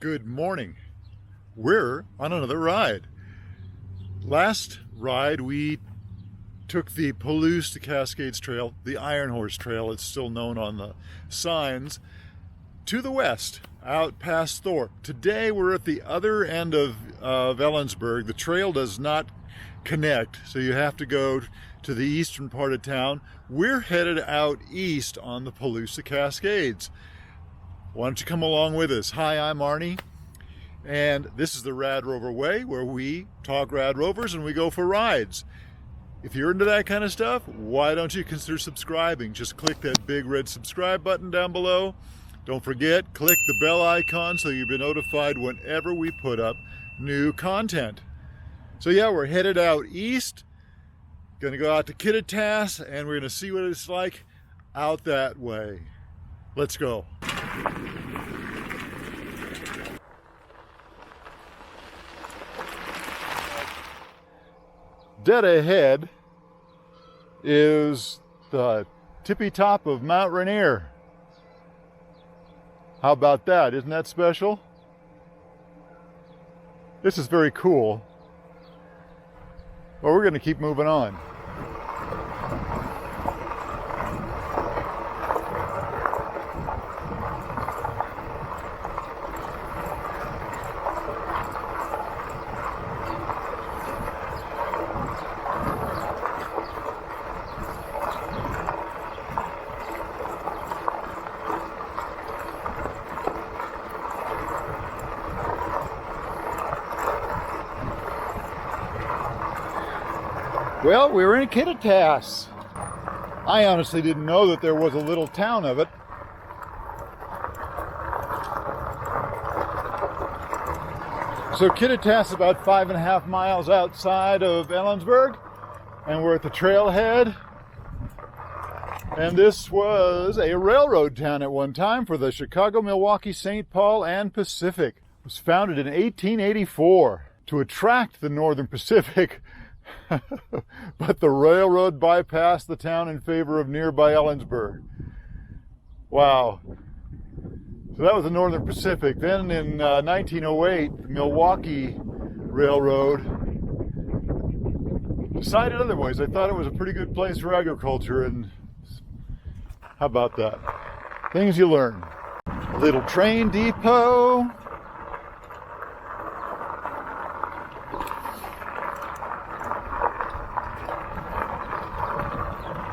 Good morning. We're on another ride. Last ride we took the Palouse to Cascades trail, the Iron Horse Trail, it's still known on the signs, to the west, out past Thorpe. Today we're at the other end of Ellensburg. The trail does not connect, so you have to go to the eastern part of town. We're headed out east on the Palouse to Cascades. Why don't you come along with us? Hi, I'm Arnie, and this is the Radrover way, where we talk Radrovers and we go for rides. If you're into that kind of stuff, why don't you consider subscribing? Just click that big red subscribe button down below. Don't forget, click the bell icon so you'll be notified whenever we put up new content. So yeah, we're headed out east, gonna go out to Kittitas, and we're gonna see what it's like out that way. Let's go. Dead ahead is the tippy top of Mount Rainier. How about that? Isn't that special? This is very cool. But we're going to keep moving on. Well, we were in Kittitas. I honestly didn't know that there was a little town of it. So Kittitas is about 5.5 miles outside of Ellensburg, and we're at the trailhead. And this was a railroad town at one time for the Chicago, Milwaukee, St. Paul, and Pacific. It was founded in 1884 to attract the Northern Pacific. But the railroad bypassed the town in favor of nearby Ellensburg. Wow. So that was the Northern Pacific. Then in 1908, the Milwaukee Railroad decided otherwise. They thought it was a pretty good place for agriculture, and how about that? Things you learn. A little train depot.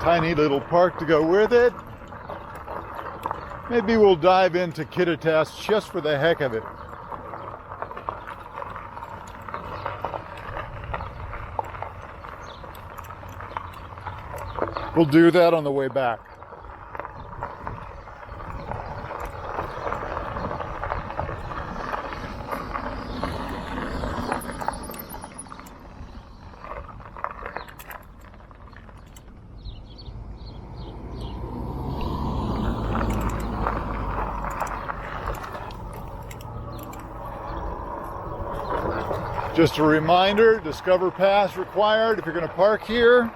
Tiny little park to go with it. Maybe we'll dive into Kittitas just for the heck of it. We'll do that on the way back. Just a reminder, Discover Pass required if you're going to park here.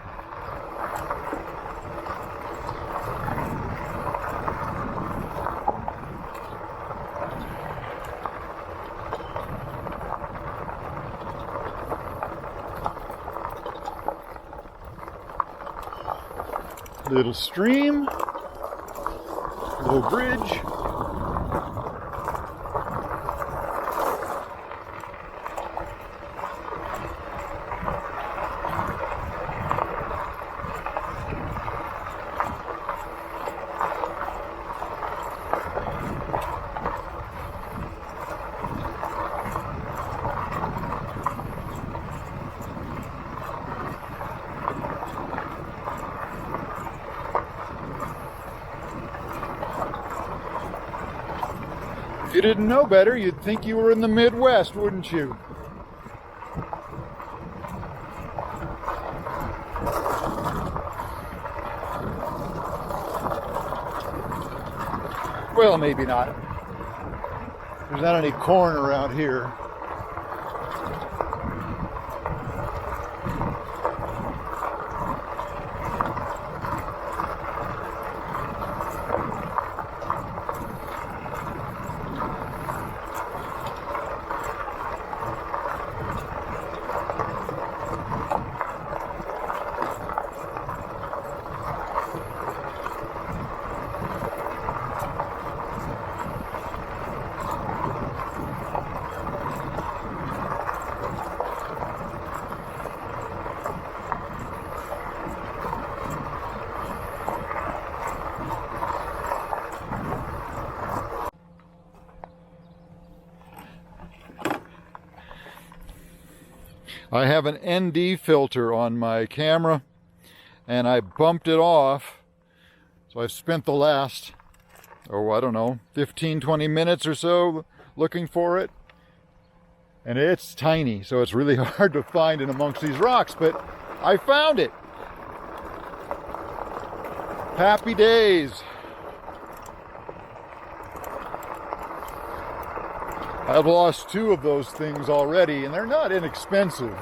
Little stream, little bridge. If you didn't know better, you'd think you were in the Midwest, wouldn't you? Well, maybe not. There's not any corn around here. I have an ND filter on my camera and I bumped it off. So I've spent the last, I don't know, 15-20 minutes or so looking for it. And it's tiny, so it's really hard to find in amongst these rocks, but I found it. Happy days. I've lost 2 of those things already, and they're not inexpensive.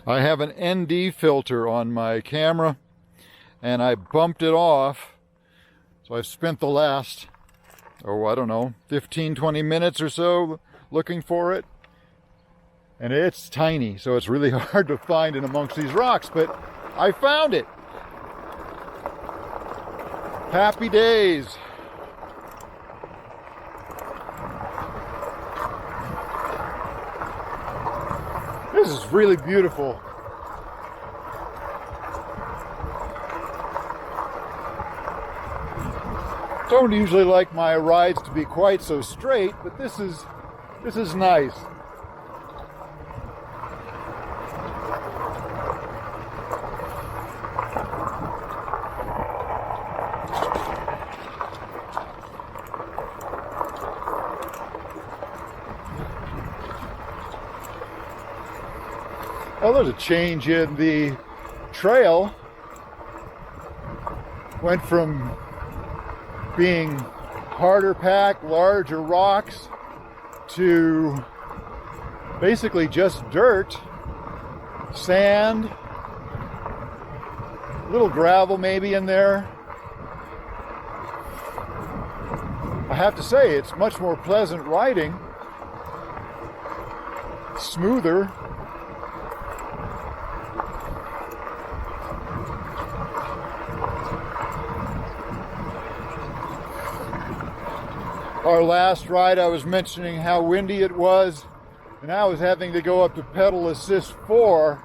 I have an ND filter on my camera and I bumped it off. So I've spent the last, I don't know, 15-20 minutes or so looking for it. And it's tiny, so it's really hard to find in amongst these rocks, but I found it. Happy days. This is really beautiful. Don't usually like my rides to be quite so straight, but this is nice. Oh, there's a change in the trail. Went from being harder packed, larger rocks to basically just dirt, sand, a little gravel maybe in there. I have to say, it's much more pleasant riding, smoother. Our last ride, I was mentioning how windy it was, and I was having to go up to pedal assist 4.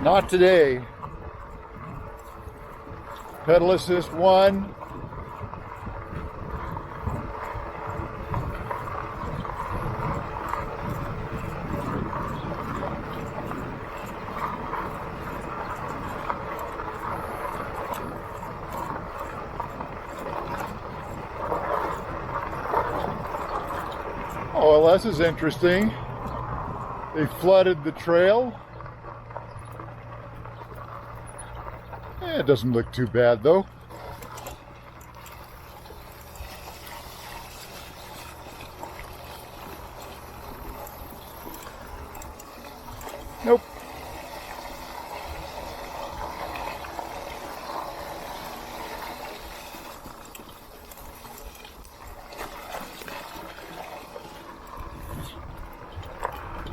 Not today. Pedal assist 1. Oh, well, this is interesting. They flooded the trail. It doesn't look too bad though. Nope.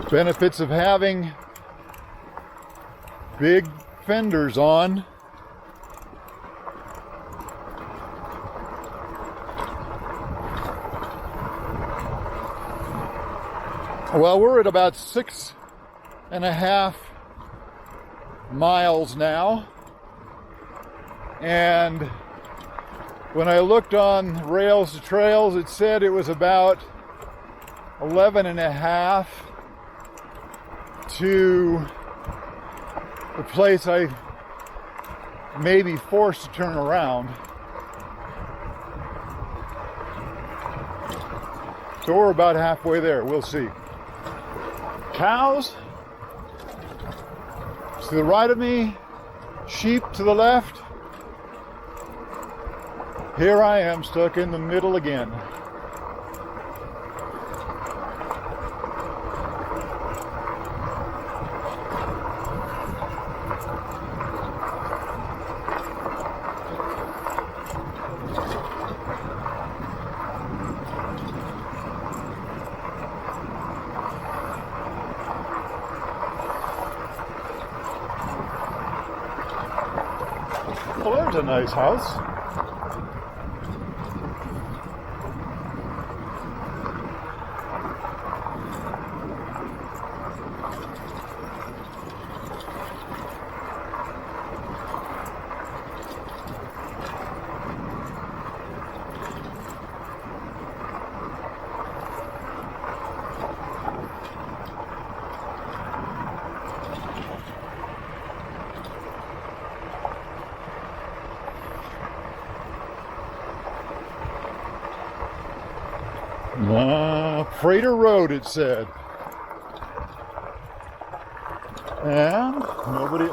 Benefits of having big fenders on. Well, we're at about 6.5 miles now, and when I looked on Rails to Trails, it said it was about 11.5 to the place I may be forced to turn around. So we're about halfway there. We'll see. Cows to the right of me, sheep to the left. Here I am stuck in the middle again. Well, there's a nice house. Freighter Road, it said. And nobody.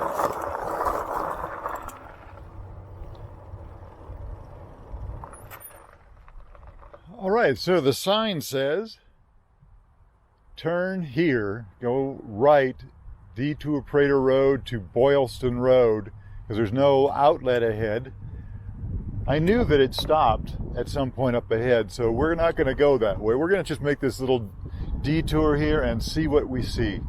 All right, so the sign says, turn here, go right, Detour Prater Road to Boylston Road, because there's no outlet ahead. I knew that it stopped at some point up ahead, so we're not going to go that way. We're going to just make this little detour here and see what we see.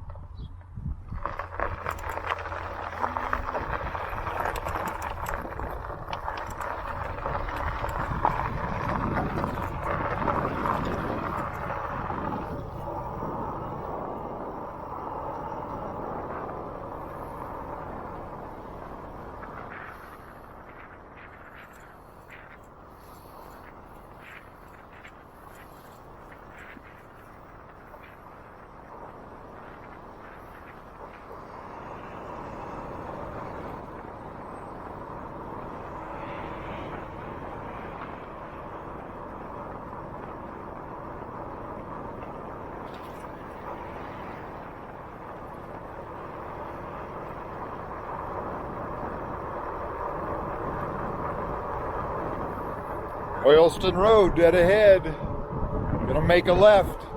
Boylston Road, dead ahead. Gonna make a left.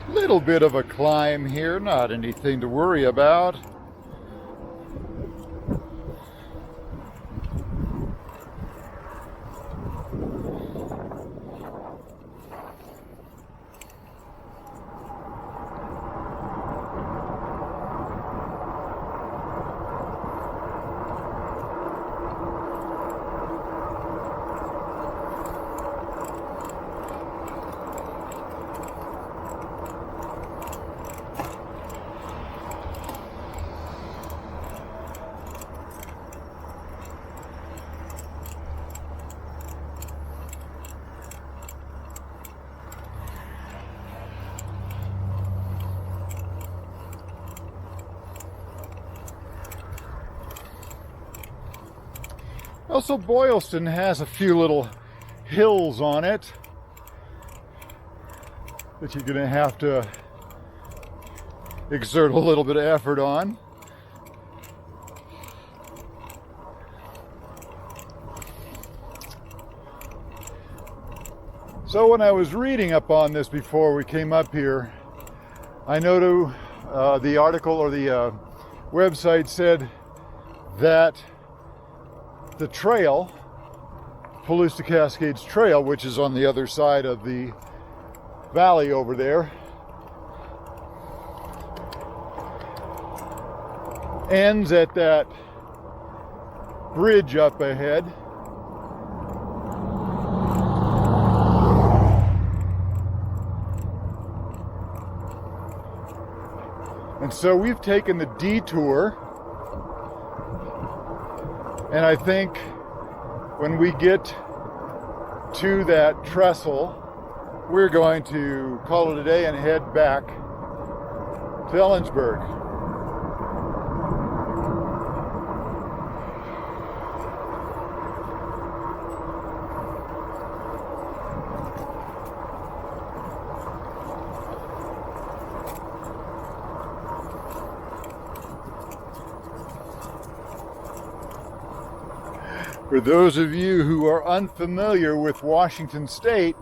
Little bit of a climb here, not anything to worry about. Also, Boylston has a few little hills on it that you're going to have to exert a little bit of effort on. So when I was reading up on this before we came up here, I know the article or the website said that the trail, Palouse to Cascades Trail, which is on the other side of the valley over there, ends at that bridge up ahead. And so we've taken the detour, and I think when we get to that trestle, we're going to call it a day and head back to Ellensburg. For those of you who are unfamiliar with Washington State,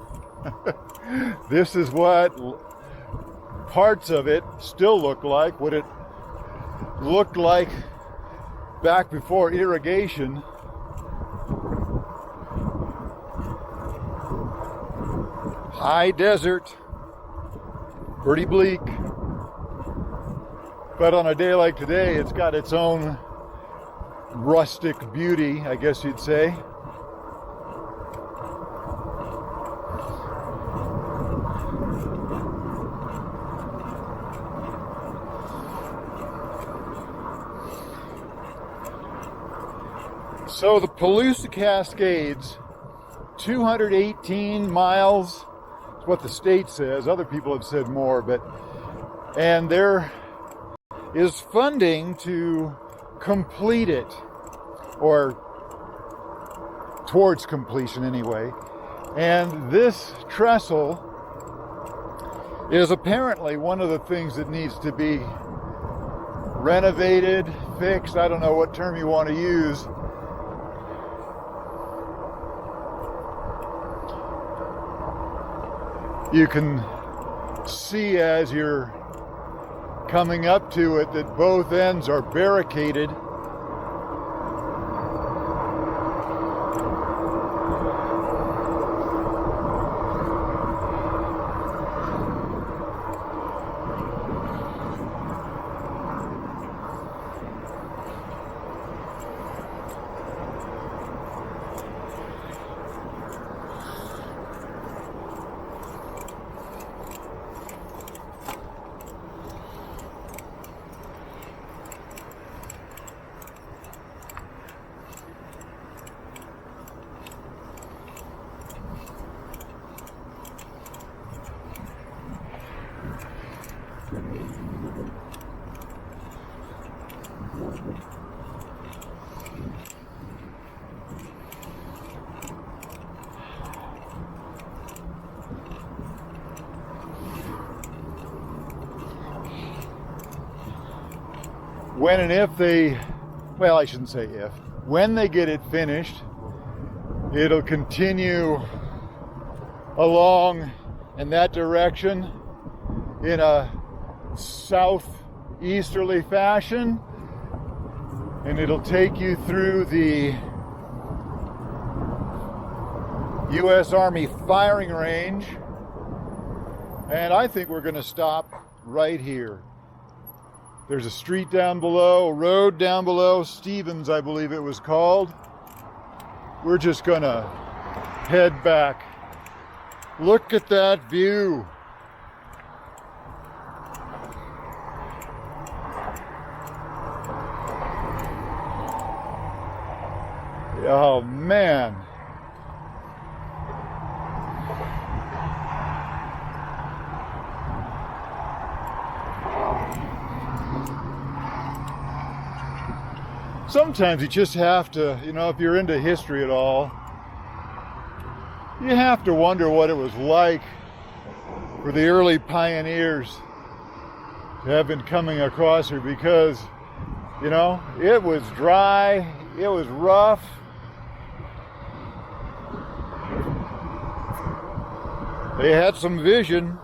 this is what parts of it still look like, what it looked like back before irrigation. High desert, pretty bleak, but on a day like today, it's got its own rustic beauty, I guess you'd say. So the Palouse Cascades, 218 miles, is what the state says. Other people have said more, and there is funding to complete it, or towards completion anyway. And this trestle is apparently one of the things that needs to be renovated, fixed. I don't know what term you want to use. You can see as you're coming up to it that both ends are barricaded. When and if they, well, I shouldn't say if, when they get it finished, it'll continue along in that direction in a southeasterly fashion, and it'll take you through the U.S. Army firing range, and I think we're going to stop right here. There's a street down below, a road down below, Stevens, I believe it was called. We're just gonna head back. Look at that view. Oh man. sometimes you just have to, you know, if you're into history at all, you have to wonder what it was like for the early pioneers to have been coming across here, because, you know, it was dry, it was rough. They had some vision.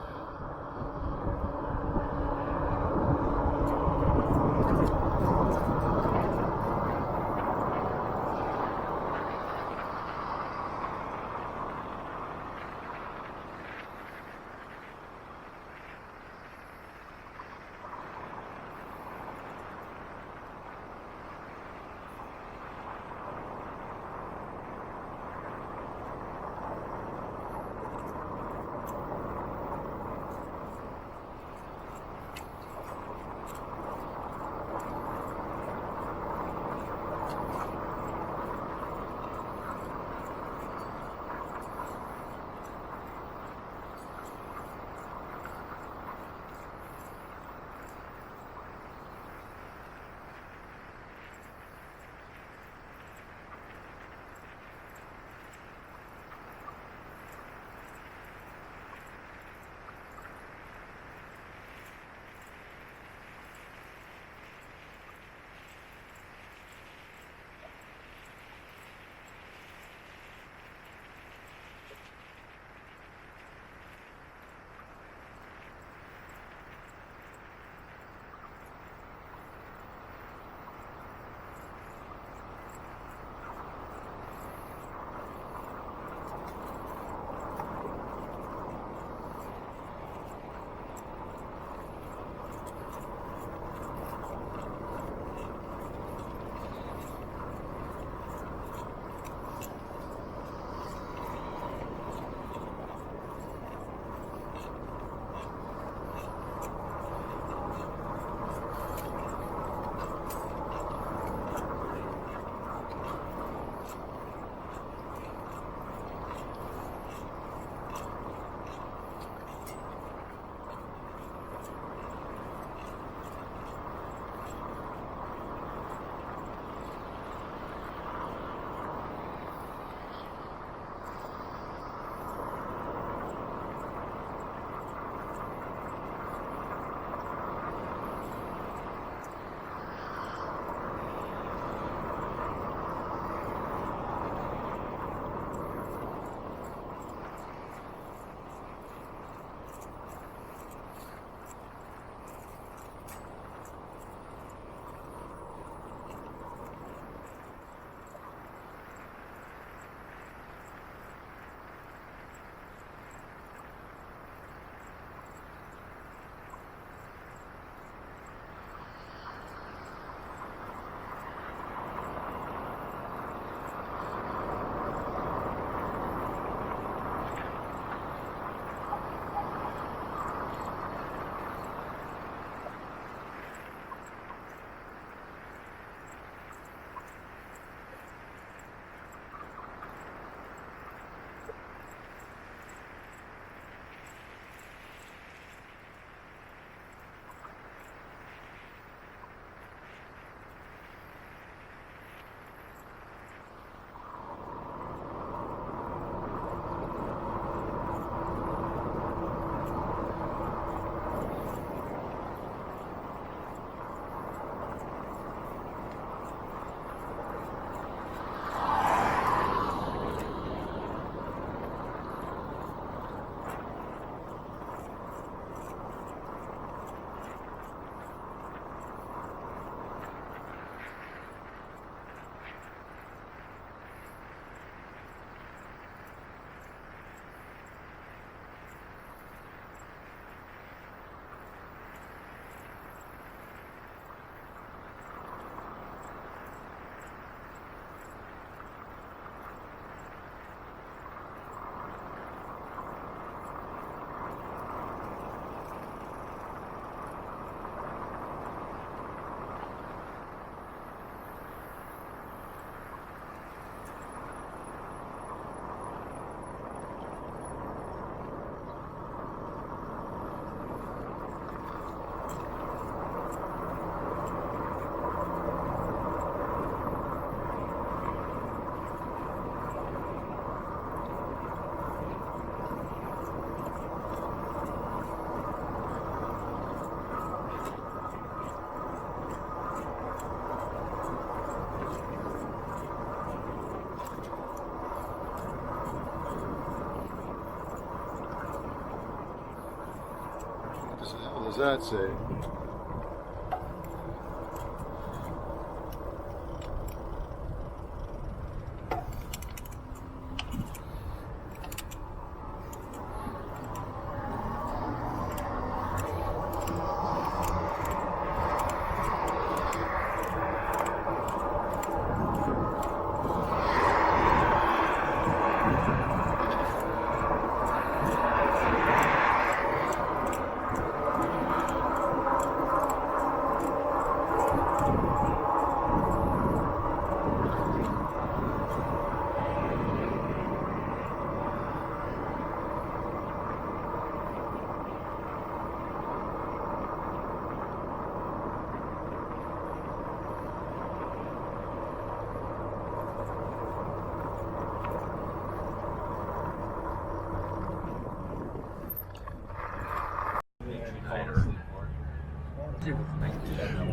What the hell does that say?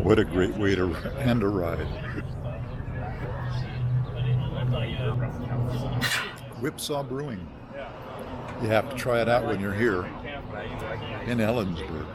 What a great way to end a ride. Whipsaw Brewing. You have to try it out when you're here in Ellensburg.